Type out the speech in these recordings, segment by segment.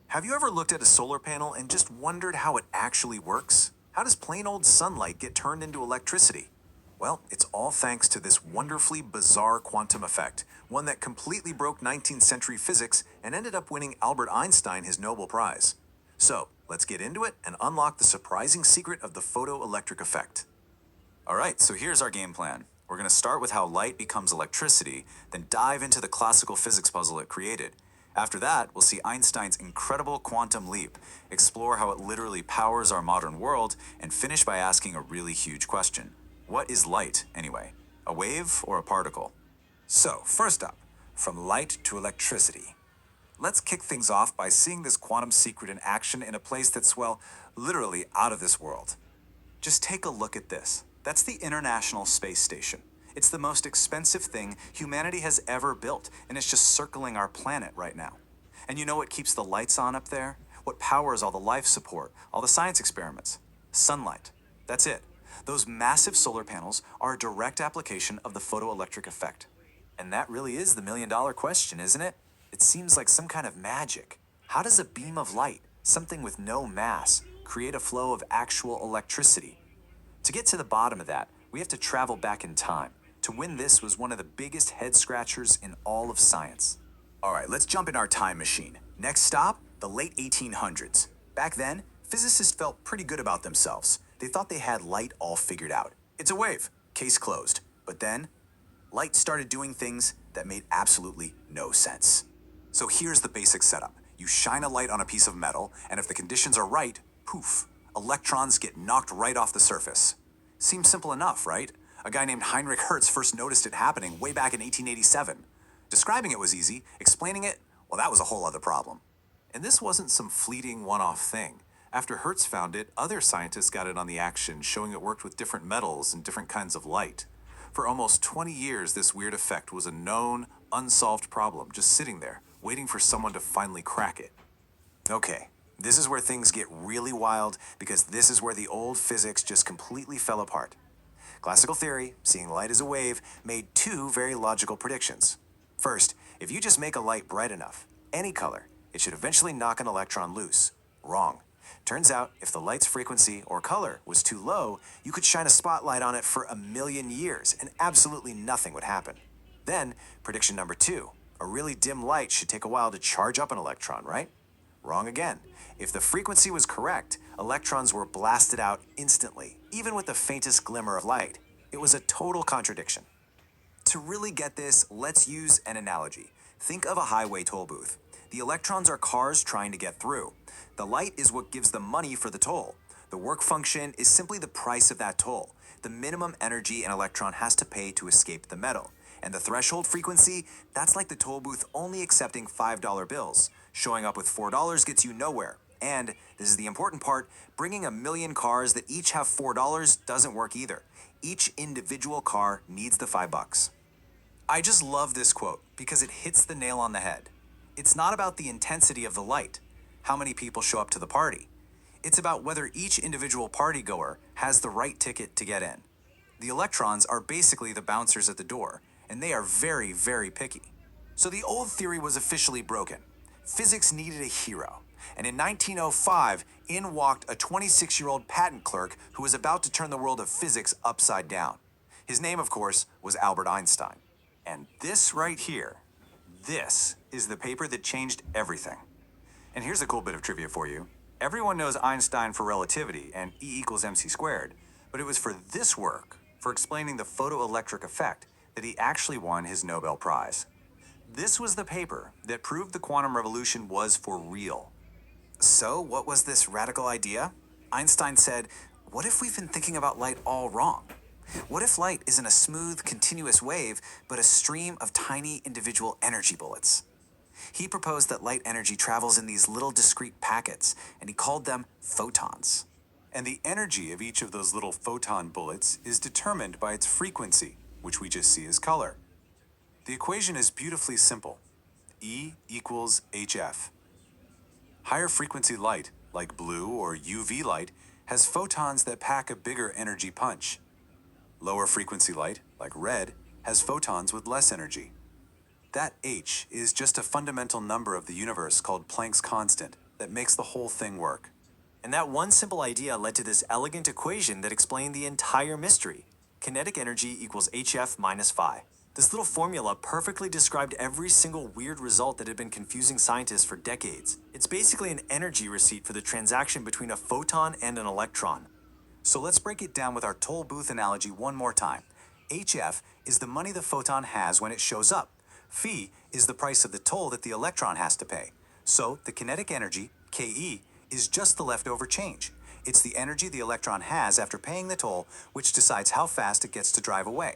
Have you ever looked at a solar panel and just wondered how it actually works? How does plain old sunlight get turned into electricity? Well, it's all thanks to this wonderfully bizarre quantum effect, one that completely broke 19th century physics and ended up winning Albert Einstein his Nobel Prize. So, let's get into it and unlock the surprising secret of the photoelectric effect. Alright, so here's our game plan. We're going to start with how light becomes electricity, then dive into the classical physics puzzle it created. After that, we'll see Einstein's incredible quantum leap, explore how it literally powers our modern world, and finish by asking a really huge question. What is light, anyway? A wave or a particle? So, first up, from light to electricity. Let's kick things off by seeing this quantum secret in action in a place that's, well, literally out of this world. Just take a look at this. That's the International Space Station. It's the most expensive thing humanity has ever built, and it's just circling our planet right now. And you know what keeps the lights on up there? What powers all the life support, all the science experiments? Sunlight. That's it. Those massive solar panels are a direct application of the photoelectric effect. And that really is the million-dollar question, isn't it? It seems like some kind of magic. How does a beam of light, something with no mass, create a flow of actual electricity? To get to the bottom of that, we have to travel back in time. To win this was one of the biggest head-scratchers in all of science. Alright, let's jump in our time machine. Next stop, the late 1800s. Back then, physicists felt pretty good about themselves. They thought they had light all figured out. It's a wave, case closed. But then, light started doing things that made absolutely no sense. So here's the basic setup. You shine a light on a piece of metal, and if the conditions are right, poof, electrons get knocked right off the surface. Seems simple enough, right? A guy named Heinrich Hertz first noticed it happening way back in 1887. Describing it was easy, explaining it, well, that was a whole other problem. And this wasn't some fleeting one-off thing. After Hertz found it, other scientists got in on the action, showing it worked with different metals and different kinds of light. For almost 20 years, this weird effect was a known, unsolved problem, just sitting there, waiting for someone to finally crack it. Okay, this is where things get really wild, because this is where the old physics just completely fell apart. Classical theory, seeing light as a wave, made two very logical predictions. First, if you just make a light bright enough, any color, it should eventually knock an electron loose. Wrong. Turns out, if the light's frequency or color was too low, you could shine a spotlight on it for 1,000,000 years and absolutely nothing would happen. Then, prediction number two, a really dim light should take a while to charge up an electron, right? Wrong again. If the frequency was correct, electrons were blasted out instantly, even with the faintest glimmer of light. It was a total contradiction. To really get this, let's use an analogy. Think of a highway toll booth. The electrons are cars trying to get through. The light is what gives the money for the toll. The work function is simply the price of that toll, the minimum energy an electron has to pay to escape the metal. And the threshold frequency, that's like the toll booth only accepting $5 bills. Showing up with $4 gets you nowhere. And, this is the important part, bringing 1,000,000 cars that each have $4 doesn't work either. Each individual car needs the $5. I just love this quote because it hits the nail on the head. It's not about the intensity of the light, how many people show up to the party. It's about whether each individual partygoer has the right ticket to get in. The electrons are basically the bouncers at the door, and they are very, very picky. So the old theory was officially broken. Physics needed a hero. And in 1905, in walked a 26-year-old patent clerk who was about to turn the world of physics upside down. His name, of course, was Albert Einstein. And this right here, this is the paper that changed everything. And here's a cool bit of trivia for you. Everyone knows Einstein for relativity and E equals mc squared, but it was for this work, for explaining the photoelectric effect, that he actually won his Nobel Prize. This was the paper that proved the quantum revolution was for real. So, what was this radical idea? Einstein said, what if we've been thinking about light all wrong? What if light isn't a smooth, continuous wave, but a stream of tiny individual energy bullets? He proposed that light energy travels in these little discrete packets, and he called them photons. And the energy of each of those little photon bullets is determined by its frequency, which we just see as color. The equation is beautifully simple. E equals hf. Higher frequency light, like blue or UV light, has photons that pack a bigger energy punch. Lower frequency light, like red, has photons with less energy. That h is just a fundamental number of the universe called Planck's constant, that makes the whole thing work. And that one simple idea led to this elegant equation that explained the entire mystery. Kinetic energy equals hf minus phi. This little formula perfectly described every single weird result that had been confusing scientists for decades. It's basically an energy receipt for the transaction between a photon and an electron. So let's break it down with our toll booth analogy one more time. HF is the money the photon has when it shows up. Phi is the price of the toll that the electron has to pay. So the kinetic energy, Ke, is just the leftover change. It's the energy the electron has after paying the toll, which decides how fast it gets to drive away.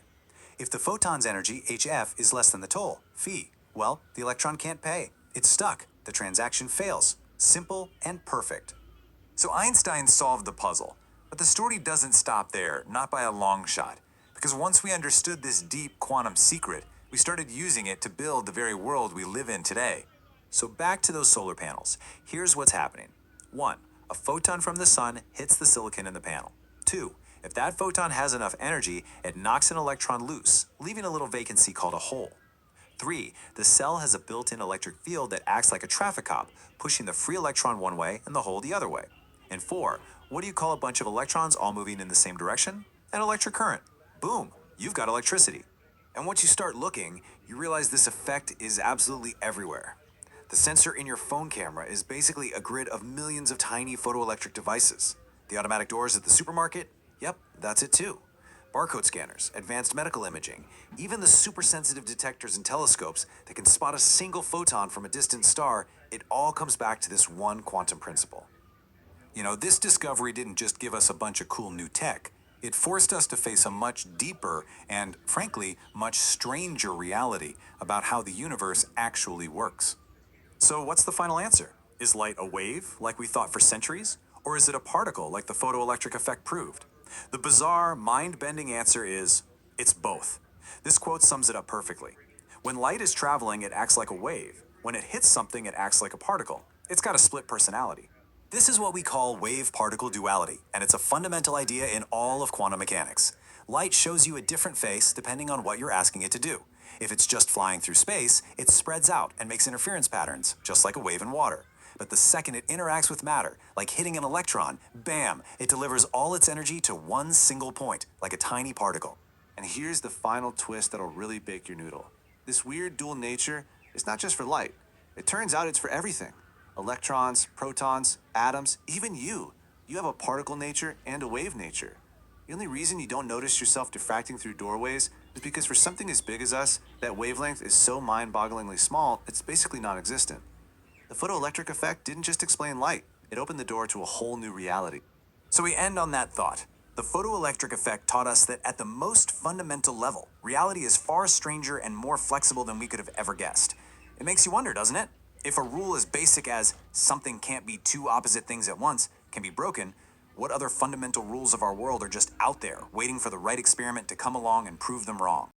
If the photon's energy, HF, is less than the toll, Phi, well, the electron can't pay. It's stuck. The transaction fails. Simple and perfect. So Einstein solved the puzzle. But the story doesn't stop there, not by a long shot. Because once we understood this deep quantum secret, we started using it to build the very world we live in today. So back to those solar panels. Here's what's happening. 1. A photon from the sun hits the silicon in the panel. 2. If that photon has enough energy, it knocks an electron loose, leaving a little vacancy called a hole. 3. The cell has a built-in electric field that acts like a traffic cop, pushing the free electron one way and the hole the other way. And 4. What do you call a bunch of electrons all moving in the same direction? An electric current. Boom, you've got electricity. And once you start looking, you realize this effect is absolutely everywhere. The sensor in your phone camera is basically a grid of millions of tiny photoelectric devices. The automatic doors at the supermarket? Yep, that's it too. Barcode scanners, advanced medical imaging, even the super sensitive detectors and telescopes that can spot a single photon from a distant star, it all comes back to this one quantum principle. This discovery didn't just give us a bunch of cool new tech. It forced us to face a much deeper and, frankly, much stranger reality about how the universe actually works. So what's the final answer? Is light a wave, like we thought for centuries? Or is it a particle, like the photoelectric effect proved? The bizarre, mind-bending answer is, it's both. This quote sums it up perfectly. When light is traveling, it acts like a wave. When it hits something, it acts like a particle. It's got a split personality. This is what we call wave-particle duality, and it's a fundamental idea in all of quantum mechanics. Light shows you a different face depending on what you're asking it to do. If it's just flying through space, it spreads out and makes interference patterns, just like a wave in water. But the second it interacts with matter, like hitting an electron, bam, it delivers all its energy to one single point, like a tiny particle. And here's the final twist that'll really bake your noodle. This weird dual nature is not just for light. It turns out it's for everything. Electrons, protons, atoms, even you. You have a particle nature and a wave nature. The only reason you don't notice yourself diffracting through doorways is because for something as big as us, that wavelength is so mind-bogglingly small, it's basically non-existent. The photoelectric effect didn't just explain light, it opened the door to a whole new reality. So we end on that thought. The photoelectric effect taught us that at the most fundamental level, reality is far stranger and more flexible than we could have ever guessed. It makes you wonder, doesn't it? If a rule as basic as something can't be two opposite things at once can be broken, what other fundamental rules of our world are just out there, waiting for the right experiment to come along and prove them wrong?